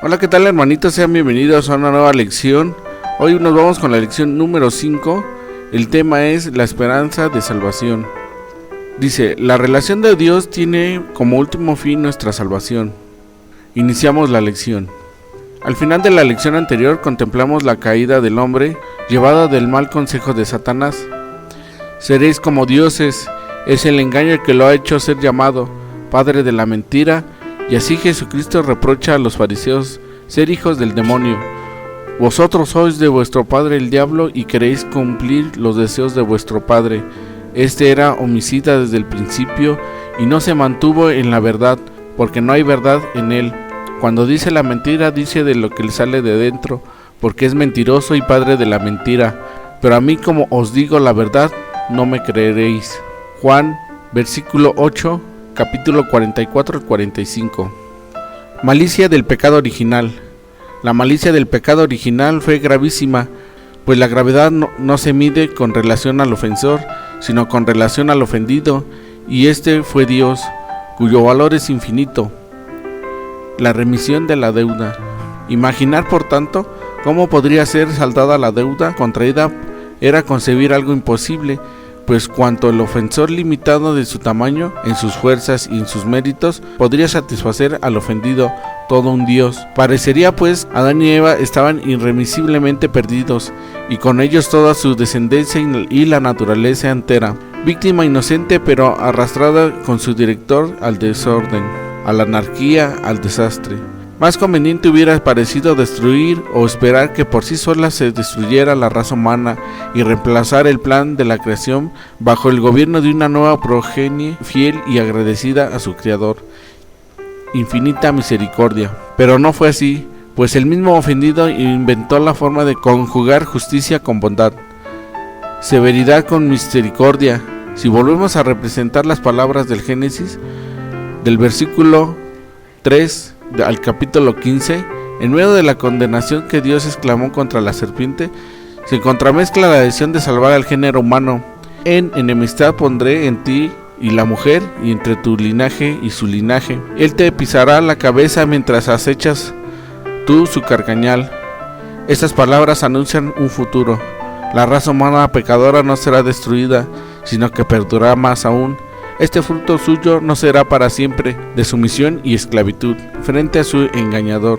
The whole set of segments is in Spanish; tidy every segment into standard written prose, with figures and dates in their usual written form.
Hola, ¿qué tal, hermanitos? Sean bienvenidos a una nueva lección. Hoy nos vamos con la lección número 5. El tema es la esperanza de salvación. Dice, la relación de Dios tiene como último fin nuestra salvación. Iniciamos la lección. Al final de la lección anterior contemplamos la caída del hombre, llevada del mal consejo de Satanás. Seréis como dioses, es el engaño que lo ha hecho ser llamado padre de la mentira. Y así Jesucristo reprocha a los fariseos ser hijos del demonio. Vosotros sois de vuestro padre el diablo y queréis cumplir los deseos de vuestro padre. Este era homicida desde el principio y no se mantuvo en la verdad, porque no hay verdad en él. Cuando dice la mentira, dice de lo que le sale de dentro, porque es mentiroso y padre de la mentira. Pero a mí, como os digo la verdad, no me creeréis. Juan, versículo 8. Capítulo 44 al 45. Malicia del pecado original. La malicia del pecado original fue gravísima, pues la gravedad no se mide con relación al ofensor, sino con relación al ofendido, y este fue Dios, cuyo valor es infinito. La remisión de la deuda. Imaginar, por tanto, cómo podría ser saldada la deuda contraída era concebir algo imposible, pues cuanto el ofensor limitado de su tamaño, en sus fuerzas y en sus méritos, podría satisfacer al ofendido, todo un Dios. Parecería pues, Adán y Eva estaban irremisiblemente perdidos, y con ellos toda su descendencia y la naturaleza entera, víctima inocente pero arrastrada con su director al desorden, a la anarquía, al desastre. Más conveniente hubiera parecido destruir o esperar que por sí sola se destruyera la raza humana y reemplazar el plan de la creación bajo el gobierno de una nueva progenie fiel y agradecida a su Creador. Infinita misericordia. Pero no fue así, pues el mismo ofendido inventó la forma de conjugar justicia con bondad, severidad con misericordia. Si volvemos a representar las palabras del Génesis, del versículo 3 al capítulo 15, en medio de la condenación que Dios exclamó contra la serpiente, se contramezcla la decisión de salvar al género humano. En enemistad pondré en ti y la mujer, y entre tu linaje y su linaje. Él te pisará la cabeza mientras acechas tú su carcañal. Estas palabras anuncian un futuro. La raza humana pecadora no será destruida, sino que perdurará más aún. Este fruto suyo no será para siempre de sumisión y esclavitud frente a su engañador,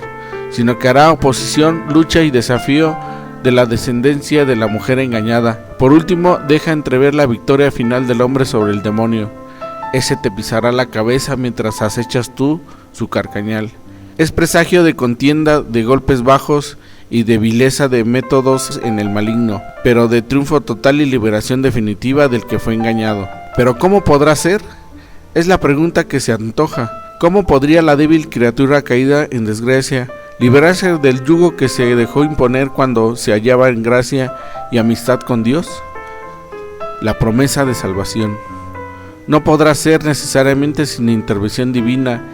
sino que hará oposición, lucha y desafío de la descendencia de la mujer engañada. Por último, deja entrever la victoria final del hombre sobre el demonio. Ese te pisará la cabeza mientras acechas tú su carcañal. Es presagio de contienda, de golpes bajos y de vileza de métodos en el maligno, pero de triunfo total y liberación definitiva del que fue engañado. ¿Pero cómo podrá ser? Es la pregunta que se antoja. ¿Cómo podría la débil criatura caída en desgracia liberarse del yugo que se dejó imponer cuando se hallaba en gracia y amistad con Dios? La promesa de salvación. No podrá ser necesariamente sin intervención divina.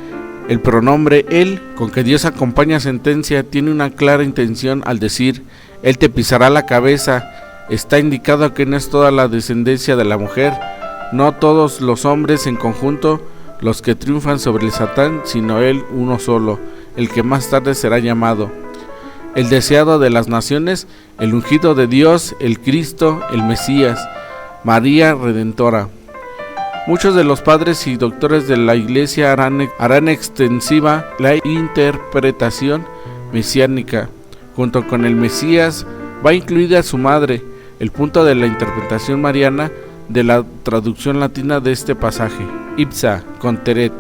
El pronombre Él, con que Dios acompaña sentencia, tiene una clara intención al decir, Él te pisará la cabeza. Está indicado que no es toda la descendencia de la mujer, no todos los hombres en conjunto los que triunfan sobre el Satán, sino él uno solo, el que más tarde será llamado el deseado de las naciones, el ungido de Dios, el Cristo, el Mesías, María Redentora. Muchos de los padres y doctores de la Iglesia harán extensiva la interpretación mesiánica. Junto con el Mesías va incluida su madre, el punto de la interpretación mariana de la traducción latina de este pasaje. Ipsa conteret,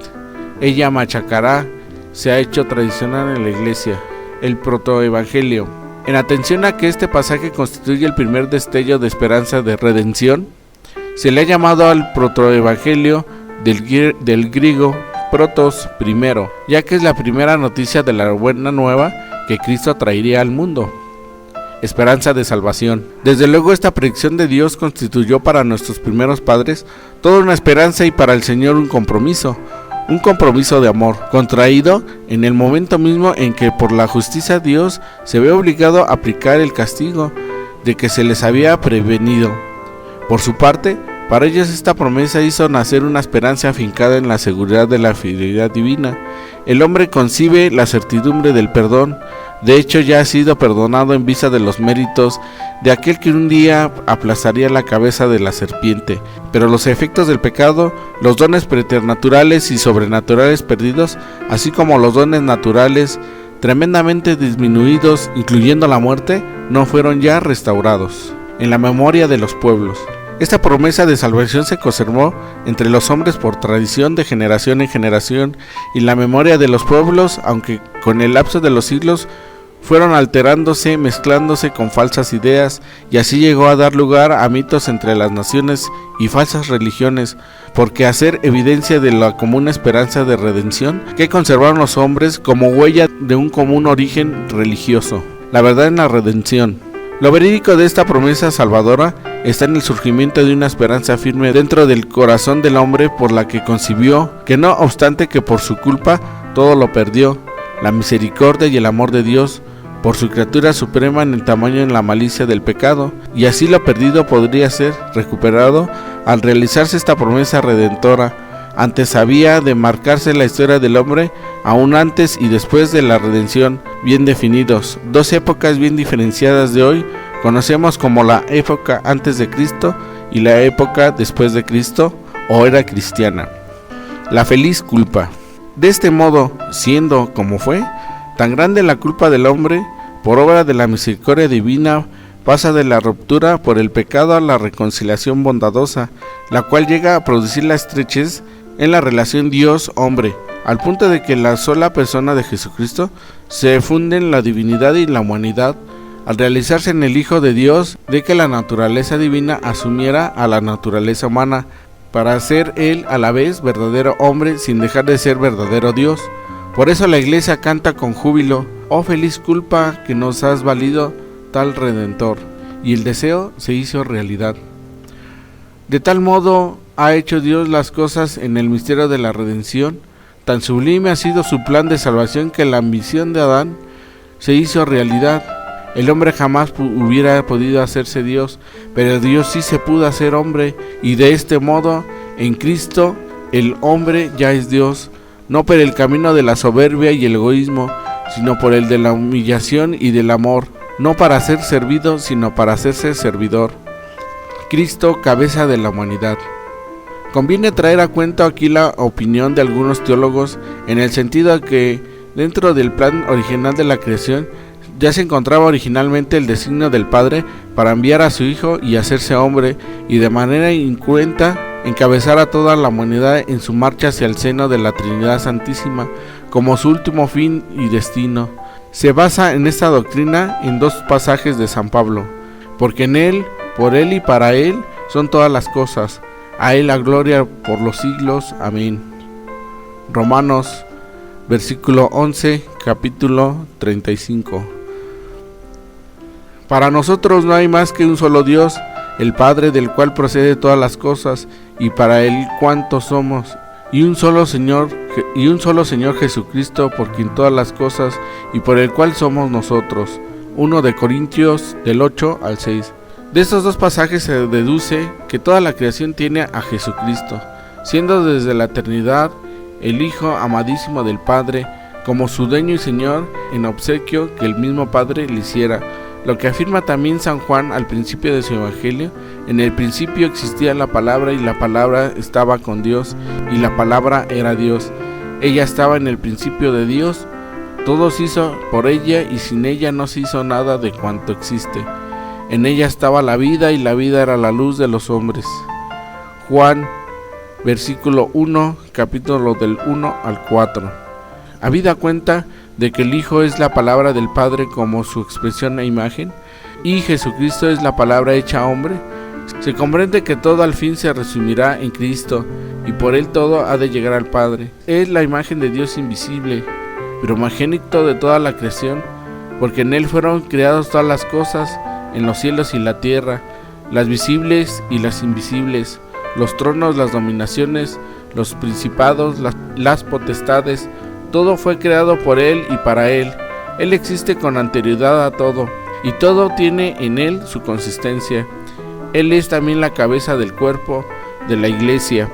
ella machacará, se ha hecho tradicional en la Iglesia. El protoevangelio. En atención a que este pasaje constituye el primer destello de esperanza de redención, se le ha llamado al protoevangelio del griego protos, primero, ya que es la primera noticia de la buena nueva que Cristo traería al mundo. Esperanza de salvación. Desde luego, esta predicción de Dios constituyó para nuestros primeros padres toda una esperanza y para el Señor un compromiso de amor, contraído en el momento mismo en que por la justicia Dios se ve obligado a aplicar el castigo de que se les había prevenido. Por su parte, Para ellos esta promesa hizo nacer una esperanza afincada en la seguridad de la fidelidad divina. El hombre concibe la certidumbre del perdón. De hecho, ya ha sido perdonado en vista de los méritos de aquel que un día aplastaría la cabeza de la serpiente. Pero los efectos del pecado, los dones preternaturales y sobrenaturales perdidos, así como los dones naturales tremendamente disminuidos, incluyendo la muerte, no fueron ya restaurados en la memoria de los pueblos. Esta promesa de salvación se conservó entre los hombres por tradición de generación en generación, y la memoria de los pueblos, aunque con el lapso de los siglos fueron alterándose, mezclándose con falsas ideas, y así llegó a dar lugar a mitos entre las naciones y falsas religiones, porque hacer evidencia de la común esperanza de redención que conservaron los hombres como huella de un común origen religioso, la verdad en la redención. Lo verídico de esta promesa salvadora está en el surgimiento de una esperanza firme dentro del corazón del hombre, por la que concibió que no obstante que por su culpa todo lo perdió, la misericordia y el amor de Dios por su criatura suprema en el tamaño y en la malicia del pecado, y así lo perdido podría ser recuperado al realizarse esta promesa redentora. Antes había de marcarse la historia del hombre, aún antes y después de la redención, bien definidos, dos épocas bien diferenciadas de hoy conocemos como la época antes de Cristo y la época después de Cristo, o era cristiana. La feliz culpa. De este modo, siendo como fue, tan grande la culpa del hombre, por obra de la misericordia divina, pasa de la ruptura por el pecado a la reconciliación bondadosa, la cual llega a producir la estrechez en la relación Dios-hombre, al punto de que la sola persona de Jesucristo se funden la divinidad y la humanidad, al realizarse en el Hijo de Dios, de que la naturaleza divina asumiera a la naturaleza humana, para ser él a la vez verdadero hombre sin dejar de ser verdadero Dios. Por eso la iglesia canta con júbilo: oh feliz culpa que nos has valido tal Redentor, y el deseo se hizo realidad. De tal modo ha hecho Dios las cosas en el misterio de la redención. Tan sublime ha sido su plan de salvación que la ambición de Adán se hizo realidad. El hombre jamás hubiera podido hacerse Dios, pero Dios sí se pudo hacer hombre, y de este modo, en Cristo, el hombre ya es Dios, no por el camino de la soberbia y el egoísmo, sino por el de la humillación y del amor, no para ser servido, sino para hacerse servidor. Cristo, cabeza de la humanidad. Conviene traer a cuenta aquí la opinión de algunos teólogos, en el sentido de que dentro del plan original de la creación ya se encontraba originalmente el designio del Padre para enviar a su Hijo y hacerse hombre, y de manera incruenta encabezar a toda la humanidad en su marcha hacia el seno de la Trinidad Santísima como su último fin y destino. Se basa en esta doctrina en dos pasajes de San Pablo: porque en Él, por Él y para Él son todas las cosas, a Él la gloria por los siglos. Amén. Romanos, versículo 11, capítulo 35. Para nosotros no hay más que un solo Dios, el Padre, del cual procede todas las cosas, y para Él cuantos somos, y un solo Señor Jesucristo, por quien todas las cosas, y por el cual somos nosotros. 1 de Corintios, del 8 al 6. De estos dos pasajes se deduce que toda la creación tiene a Jesucristo, siendo desde la eternidad el Hijo amadísimo del Padre, como su dueño y Señor, en obsequio que el mismo Padre le hiciera. Lo que afirma también San Juan al principio de su Evangelio: en el principio existía la palabra, y la palabra estaba con Dios, y la palabra era Dios. Ella estaba en el principio de Dios. Todo se hizo por ella, y sin ella no se hizo nada de cuanto existe. En ella estaba la vida, y la vida era la luz de los hombres. Juan, versículo 1, capítulo del 1 al 4. Habida cuenta de que el Hijo es la palabra del Padre como su expresión e imagen, y Jesucristo es la palabra hecha hombre, se comprende que todo al fin se resumirá en Cristo, y por Él todo ha de llegar al Padre. Es la imagen de Dios invisible, primogénito de toda la creación, porque en Él fueron creadas todas las cosas, en los cielos y la tierra, las visibles y las invisibles, los tronos, las dominaciones, los principados, las potestades. Todo fue creado por Él y para Él. Él existe con anterioridad a todo, y todo tiene en Él su consistencia. Él es también la cabeza del cuerpo, de la iglesia.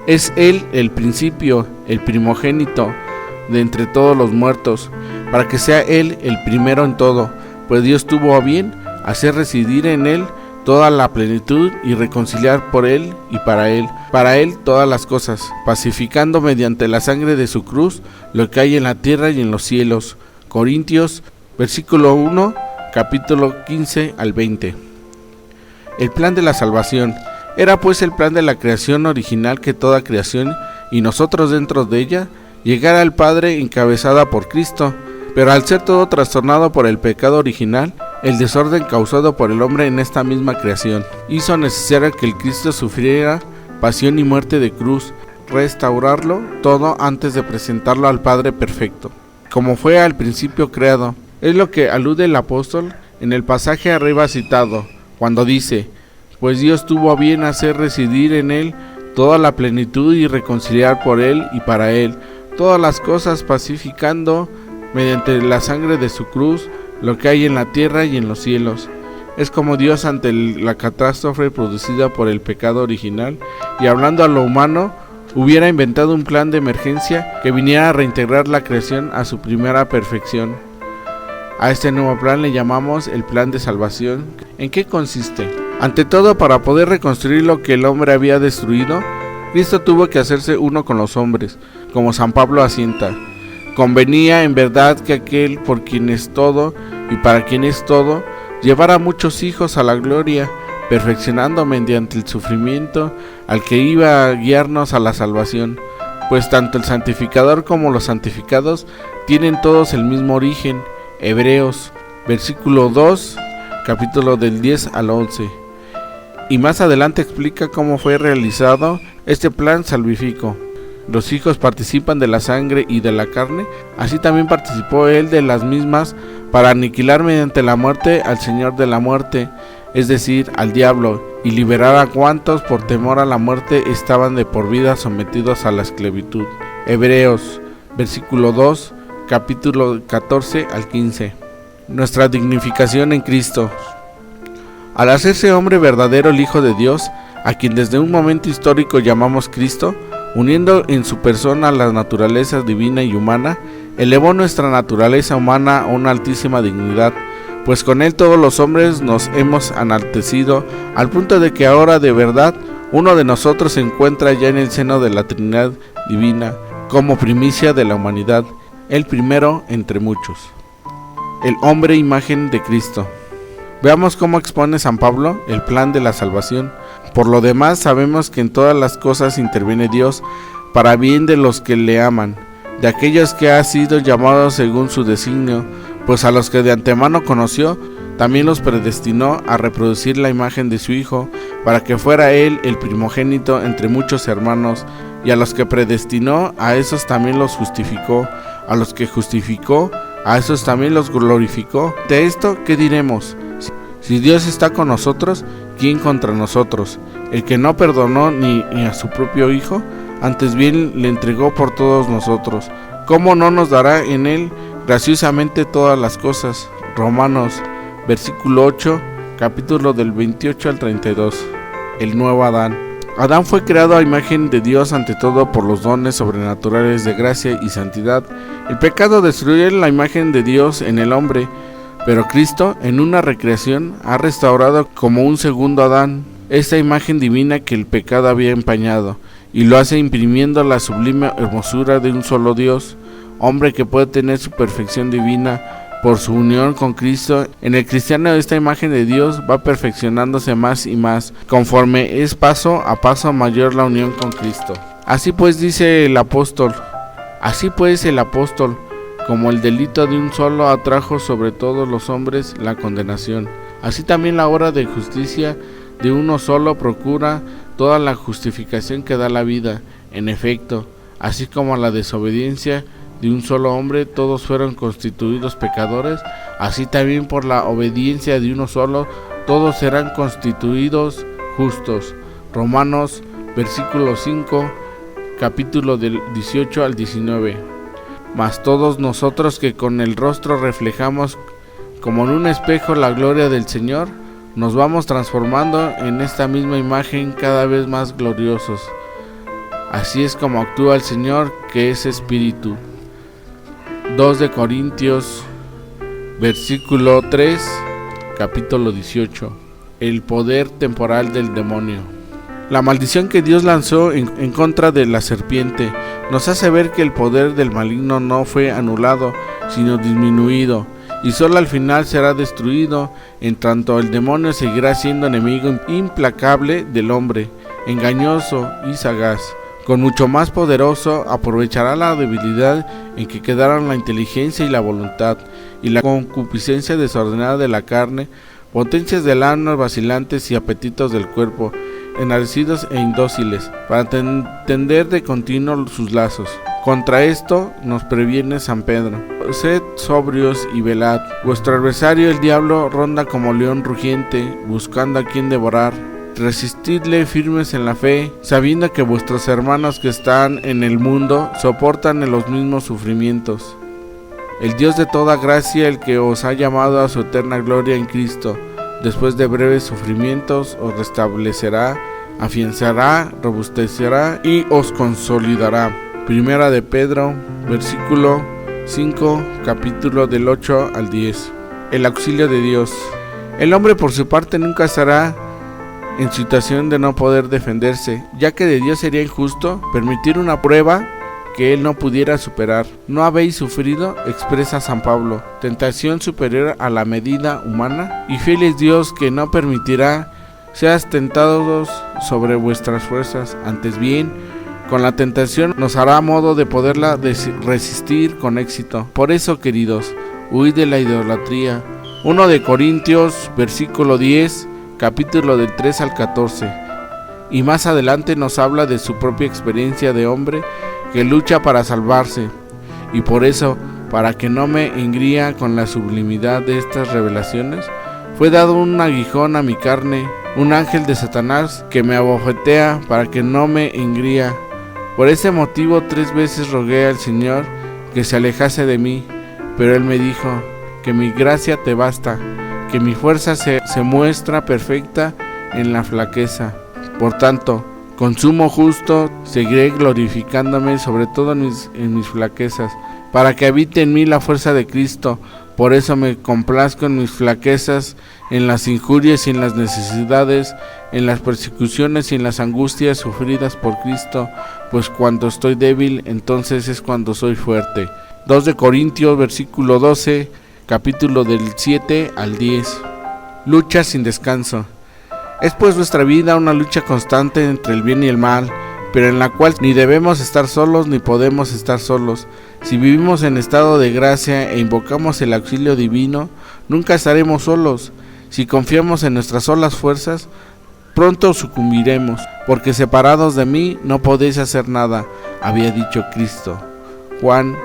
Es Él el principio, el primogénito de entre todos los muertos, para que sea Él el primero en todo, pues Dios tuvo a bien hacer residir en Él toda la plenitud y reconciliar por Él y para Él todas las cosas, pacificando mediante la sangre de su cruz lo que hay en la tierra y en los cielos. Corintios, versículo 1, capítulo 15 al 20. El plan de la salvación. Era pues el plan de la creación original que toda creación, y nosotros dentro de ella, llegara al Padre encabezada por Cristo, pero al ser todo trastornado por el pecado original, el desorden causado por el hombre en esta misma creación, hizo necesario que el Cristo sufriera pasión y muerte de cruz, restaurarlo todo antes de presentarlo al Padre perfecto, como fue al principio creado. Es lo que alude el apóstol en el pasaje arriba citado, cuando dice: pues Dios tuvo a bien hacer residir en Él toda la plenitud y reconciliar por Él y para Él todas las cosas, pacificando mediante la sangre de su cruz lo que hay en la tierra y en los cielos. Es como Dios ante la catástrofe producida por el pecado original, y hablando a lo humano, hubiera inventado un plan de emergencia que viniera a reintegrar la creación a su primera perfección. A este nuevo plan le llamamos el plan de salvación. ¿En qué consiste? Ante todo, para poder reconstruir lo que el hombre había destruido, Cristo tuvo que hacerse uno con los hombres, como San Pablo asienta. Convenía en verdad que aquel por quien es todo y para quien es todo, llevara muchos hijos a la gloria, perfeccionando mediante el sufrimiento al que iba a guiarnos a la salvación, pues tanto el santificador como los santificados tienen todos el mismo origen. Hebreos, versículo 2, capítulo del 10 al 11. Y más adelante explica cómo fue realizado este plan salvífico. Los hijos participan de la sangre y de la carne, así también participó él de las mismas, para aniquilar mediante la muerte al señor de la muerte, es decir, al diablo, y liberar a cuantos por temor a la muerte estaban de por vida sometidos a la esclavitud. Hebreos, versículo 2, capítulo 14 al 15. Nuestra dignificación en Cristo. Al hacerse hombre verdadero el Hijo de Dios, a quien desde un momento histórico llamamos Cristo, uniendo en su persona la naturaleza divina y humana, elevó nuestra naturaleza humana a una altísima dignidad, pues con él todos los hombres nos hemos enaltecido, al punto de que ahora de verdad uno de nosotros se encuentra ya en el seno de la Trinidad divina, como primicia de la humanidad, el primero entre muchos. El hombre imagen de Cristo. Veamos cómo expone San Pablo el plan de la salvación. Por lo demás, sabemos que en todas las cosas interviene Dios para bien de los que le aman, de aquellos que han sido llamados según su designio, pues a los que de antemano conoció, también los predestinó a reproducir la imagen de su Hijo, para que fuera Él el primogénito entre muchos hermanos, y a los que predestinó, a esos también los justificó, a los que justificó, a esos también los glorificó. De esto, ¿qué diremos? Si Dios está con nosotros, ¿quién contra nosotros? El que no perdonó ni a su propio Hijo, antes bien le entregó por todos nosotros. ¿Cómo no nos dará en él graciosamente todas las cosas? Romanos, versículo 8, capítulo del 28 al 32. El nuevo Adán. Adán fue creado a imagen de Dios ante todo por los dones sobrenaturales de gracia y santidad. El pecado destruyó la imagen de Dios en el hombre, pero Cristo, en una recreación, ha restaurado como un segundo Adán esta imagen divina que el pecado había empañado, y lo hace imprimiendo la sublime hermosura de un solo Dios, hombre que puede tener su perfección divina por su unión con Cristo. En el cristiano esta imagen de Dios va perfeccionándose más y más, conforme es paso a paso mayor la unión con Cristo. Así pues el apóstol, como el delito de un solo atrajo sobre todos los hombres la condenación, así también la obra de justicia de uno solo procura toda la justificación que da la vida. En efecto, así como la desobediencia de un solo hombre todos fueron constituidos pecadores, así también por la obediencia de uno solo todos serán constituidos justos. Romanos, versículo 5, capítulo del 18 al 19. Mas todos nosotros que con el rostro reflejamos como en un espejo la gloria del Señor, nos vamos transformando en esta misma imagen cada vez más gloriosos. Así es como actúa el Señor, que es Espíritu. 2 de Corintios, versículo 3, capítulo 18. El poder temporal del demonio. La maldición que Dios lanzó en contra de la serpiente nos hace ver que el poder del maligno no fue anulado, sino disminuido, y solo al final será destruido. En tanto, el demonio seguirá siendo enemigo implacable del hombre, engañoso y sagaz. Con mucho más poderoso, aprovechará la debilidad en que quedaron la inteligencia y la voluntad, y la concupiscencia desordenada de la carne, potencias del alma vacilantes y apetitos del cuerpo, enardecidos e indóciles, para tender de continuo sus lazos. Contra esto nos previene San Pedro: sed sobrios y velad. Vuestro adversario el diablo ronda como león rugiente, buscando a quien devorar. Resistidle firmes en la fe, sabiendo que vuestros hermanos que están en el mundo soportan los mismos sufrimientos. El Dios de toda gracia, el que os ha llamado a su eterna gloria en Cristo, después de breves sufrimientos, os restablecerá, afianzará, robustecerá y os consolidará. Primera de Pedro, versículo 5, capítulo del 8 al 10. El auxilio de Dios. El hombre por su parte nunca estará en situación de no poder defenderse, ya que de Dios sería injusto permitir una prueba que él no pudiera superar. ¿No habéis sufrido?, expresa San Pablo, tentación superior a la medida humana, y fiel es Dios que no permitirá seas tentados sobre vuestras fuerzas, antes bien, con la tentación nos hará modo de poderla resistir con éxito. Por eso, queridos, huid de la idolatría. 1 de Corintios, versículo 10, capítulo del 3 al 14. Y más adelante nos habla de su propia experiencia de hombre que lucha para salvarse, y por eso, para que no me engría con la sublimidad de estas revelaciones, fue dado un aguijón a mi carne, un ángel de Satanás que me abofetea para que no me engría. Por ese motivo 3 veces rogué al Señor que se alejase de mí, pero Él me dijo: que mi gracia te basta, que mi fuerza se muestra perfecta en la flaqueza. Por tanto, con sumo justo seguiré glorificándome sobre todo en mis flaquezas, para que habite en mí la fuerza de Cristo. Por eso me complazco en mis flaquezas, en las injurias y en las necesidades, en las persecuciones y en las angustias sufridas por Cristo, pues cuando estoy débil, entonces es cuando soy fuerte. 2 de Corintios, versículo 12, capítulo del 7 al 10. Lucha sin descanso. Es pues nuestra vida una lucha constante entre el bien y el mal, pero en la cual ni debemos estar solos ni podemos estar solos. Si vivimos en estado de gracia e invocamos el auxilio divino, nunca estaremos solos. Si confiamos en nuestras solas fuerzas, pronto sucumbiremos, porque separados de mí no podéis hacer nada, había dicho Cristo. Juan,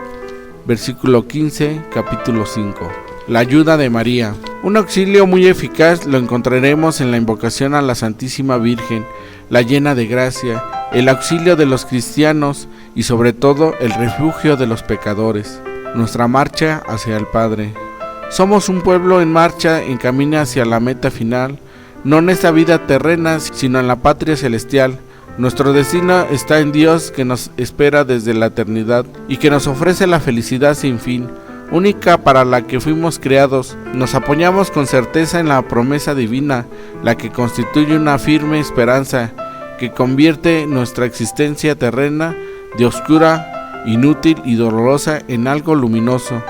versículo 15, capítulo 5. La ayuda de María. Un auxilio muy eficaz lo encontraremos en la invocación a la Santísima Virgen, la llena de gracia, el auxilio de los cristianos y sobre todo el refugio de los pecadores. Nuestra marcha hacia el Padre. Somos un pueblo en marcha en camino hacia la meta final, no en esta vida terrena, sino en la patria celestial. Nuestro destino está en Dios, que nos espera desde la eternidad y que nos ofrece la felicidad sin fin, única para la que fuimos creados. Nos apoyamos con certeza en la promesa divina, la que constituye una firme esperanza que convierte nuestra existencia terrena de oscura, inútil y dolorosa en algo luminoso,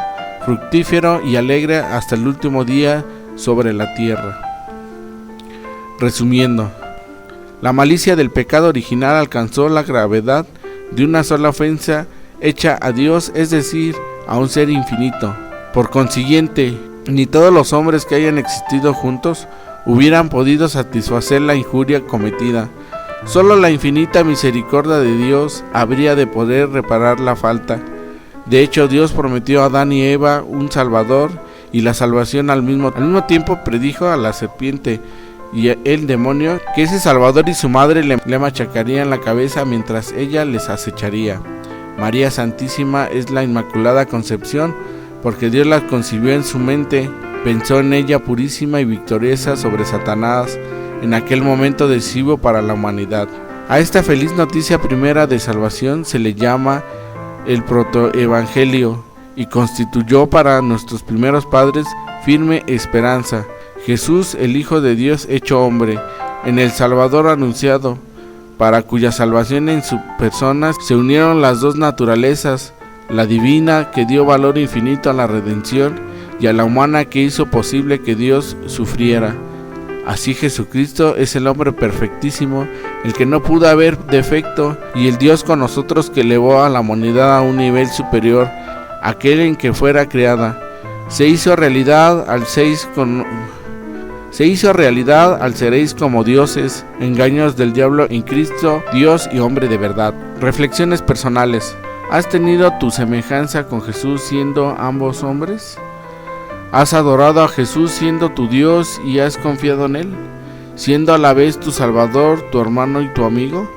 fructífero y alegre hasta el último día sobre la tierra. Resumiendo, la malicia del pecado original alcanzó la gravedad de una sola ofensa hecha a Dios, es decir, a un ser infinito. Por consiguiente, ni todos los hombres que hayan existido juntos hubieran podido satisfacer la injuria cometida. Solo la infinita misericordia de Dios habría de poder reparar la falta. De hecho, Dios prometió a Adán y Eva un Salvador, y la salvación al mismo tiempo predijo a la serpiente y el demonio que ese Salvador y su madre le machacarían la cabeza mientras ella les acecharía. María Santísima es la Inmaculada Concepción, porque Dios la concibió en su mente pensó en ella purísima y victoriosa sobre Satanás en aquel momento decisivo para la humanidad. A esta feliz noticia primera de salvación se le llama el protoevangelio y constituyó para nuestros primeros padres firme esperanza. Jesús, el Hijo de Dios hecho hombre, en el Salvador anunciado, para cuya salvación en su persona se unieron las dos naturalezas, la divina que dio valor infinito a la redención y a la humana que hizo posible que Dios sufriera. Así Jesucristo es el hombre perfectísimo, el que no pudo haber defecto, y el Dios con nosotros que elevó a la humanidad a un nivel superior, aquel en que fuera creada. Se hizo realidad al seréis como dioses, engaños del diablo en Cristo, Dios y hombre de verdad. Reflexiones personales. ¿Has tenido tu semejanza con Jesús siendo ambos hombres? ¿Has adorado a Jesús siendo tu Dios y has confiado en Él, siendo a la vez tu Salvador, tu hermano y tu amigo?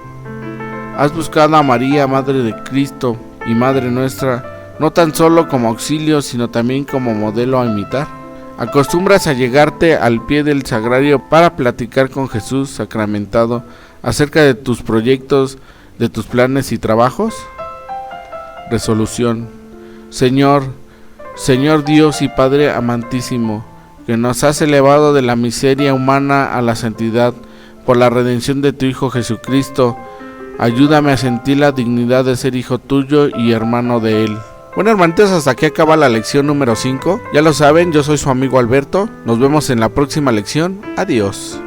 ¿Has buscado a María, Madre de Cristo y Madre nuestra, no tan solo como auxilio, sino también como modelo a imitar? ¿Acostumbras a llegarte al pie del sagrario para platicar con Jesús sacramentado acerca de tus proyectos, de tus planes y trabajos? Resolución. Señor Dios y Padre amantísimo, que nos has elevado de la miseria humana a la santidad por la redención de tu Hijo Jesucristo, ayúdame a sentir la dignidad de ser hijo tuyo y hermano de Él. Bueno, hermanitos, hasta aquí acaba la lección número 5. Ya lo saben, yo soy su amigo Alberto. Nos vemos en la próxima lección. Adiós.